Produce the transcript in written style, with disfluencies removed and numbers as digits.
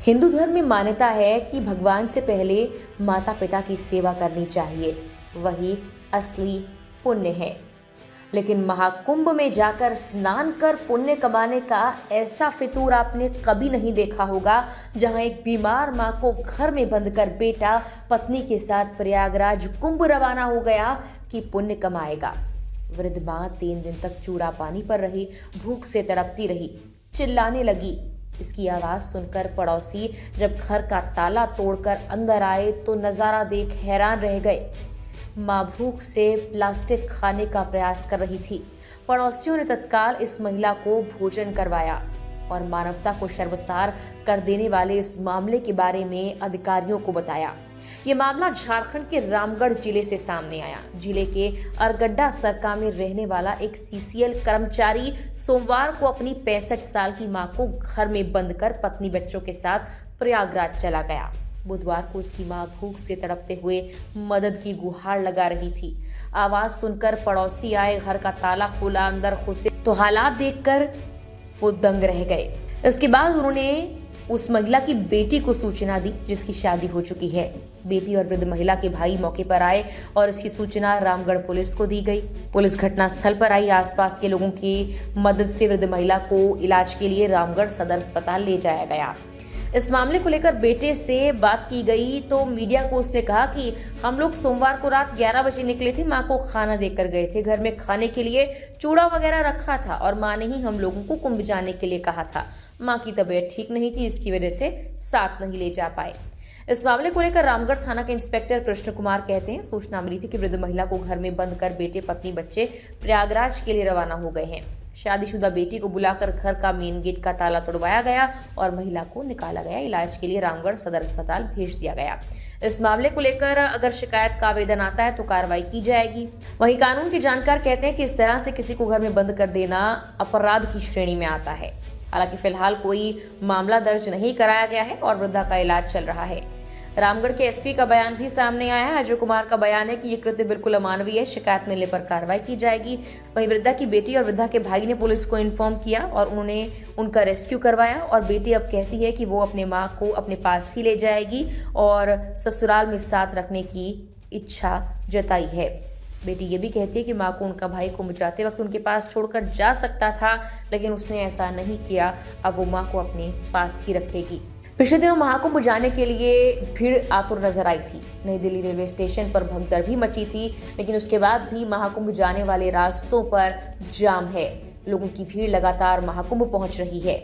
हिंदू धर्म में मान्यता है कि भगवान से पहले माता पिता की सेवा करनी चाहिए, वही असली पुण्य है। लेकिन महाकुंभ में जाकर स्नान कर पुण्य कमाने का ऐसा फितूर आपने कभी नहीं देखा होगा, जहां एक बीमार मां को घर में बंद कर बेटा पत्नी के साथ प्रयागराज कुंभ रवाना हो गया कि पुण्य कमाएगा। वृद्ध मां 3 दिन तक चूरा पानी पर रही, भूख से तड़पती रही, चिल्लाने लगी। इसकी आवाज सुनकर पड़ोसी जब घर का ताला तोड़कर अंदर आए तो नजारा देख हैरान रह गए। मां भूख से प्लास्टिक खाने का प्रयास कर रही थी। पड़ोसियों ने तत्काल इस महिला को भोजन करवाया और मानवता को शर्मसार कर देने वाले इस मामले के बारे में अधिकारियों को बताया। ये मामला झारखंड के रामगढ़ जिले से सामने आया। जिले के अरगड्डा सरका में रहने वाला एक सीसीएल कर्मचारी सोमवार को अपनी 65 साल की मां को घर में बंद कर पत्नी बच्चों के साथ प्रयागराज चला गया। बुधवार को उसकी मां भूख से तड़पते हुए मदद की गुहार लगा रही थी। आवाज सुनकर पड़ोसी आए, घर का ताला खोला, अंदर घुसे तो हालात देखकर वो दंग रह गए। इसके बाद उन्होंने उस महिला की बेटी को सूचना दी, जिसकी शादी हो चुकी है। बेटी और वृद्ध महिला के भाई मौके पर आए और इसकी सूचना रामगढ़ पुलिस को दी गई। पुलिस घटनास्थल पर आई। आसपास के लोगों की मदद से वृद्ध महिला को इलाज के लिए रामगढ़ सदर अस्पताल ले जाया गया। इस मामले को लेकर बेटे से बात की गई तो मीडिया को उसने कहा कि हम लोग सोमवार को रात 11 बजे निकले थे, माँ को खाना देकर गए थे। घर में खाने के लिए चूड़ा वगैरह रखा था और माँ ने ही हम लोगों को कुंभ जाने के लिए कहा था। माँ की तबीयत ठीक नहीं थी, इसकी वजह से साथ नहीं ले जा पाए। इस मामले को लेकर रामगढ़ थाना के इंस्पेक्टर कृष्ण कुमार कहते हैं, सूचना मिली थी कि वृद्ध महिला को घर में बंद कर बेटे पत्नी बच्चे प्रयागराज के लिए रवाना हो गए हैं। शादीशुदा बेटी को बुलाकर घर का मेन गेट का ताला तोड़वाया गया और महिला को निकाला गया। इलाज के लिए रामगढ़ सदर अस्पताल भेज दिया गया। इस मामले को लेकर अगर शिकायत का आवेदन आता है तो कार्रवाई की जाएगी। वहीं कानून के जानकार कहते हैं कि इस तरह से किसी को घर में बंद कर देना अपराध की श्रेणी में आता है। हालांकि फिलहाल कोई मामला दर्ज नहीं कराया गया है और वृद्धा का इलाज चल रहा है। रामगढ़ के एसपी का बयान भी सामने आया है। अजय कुमार का बयान है कि ये कृत्य बिल्कुल अमानवीय है, शिकायत मिलने पर कार्रवाई की जाएगी। वहीं वृद्धा की बेटी और वृद्धा के भाई ने पुलिस को इन्फॉर्म किया और उन्होंने उनका रेस्क्यू करवाया और बेटी अब कहती है कि वो अपने माँ को अपने पास ही ले जाएगी और ससुराल में साथ रखने की इच्छा जताई है। बेटी ये भी कहती है कि माँ को उनका भाई कुंभ जाते वक्त उनके पास छोड़कर जा सकता था, लेकिन उसने ऐसा नहीं किया। अब वो माँ को अपने पास ही रखेगी। पिछले दिनों महाकुंभ जाने के लिए भीड़ आतुर नजर आई थी। नई दिल्ली रेलवे स्टेशन पर भगदड़ भी मची थी, लेकिन उसके बाद भी महाकुंभ जाने वाले रास्तों पर जाम है। लोगों की भीड़ लगातार महाकुंभ पहुंच रही है।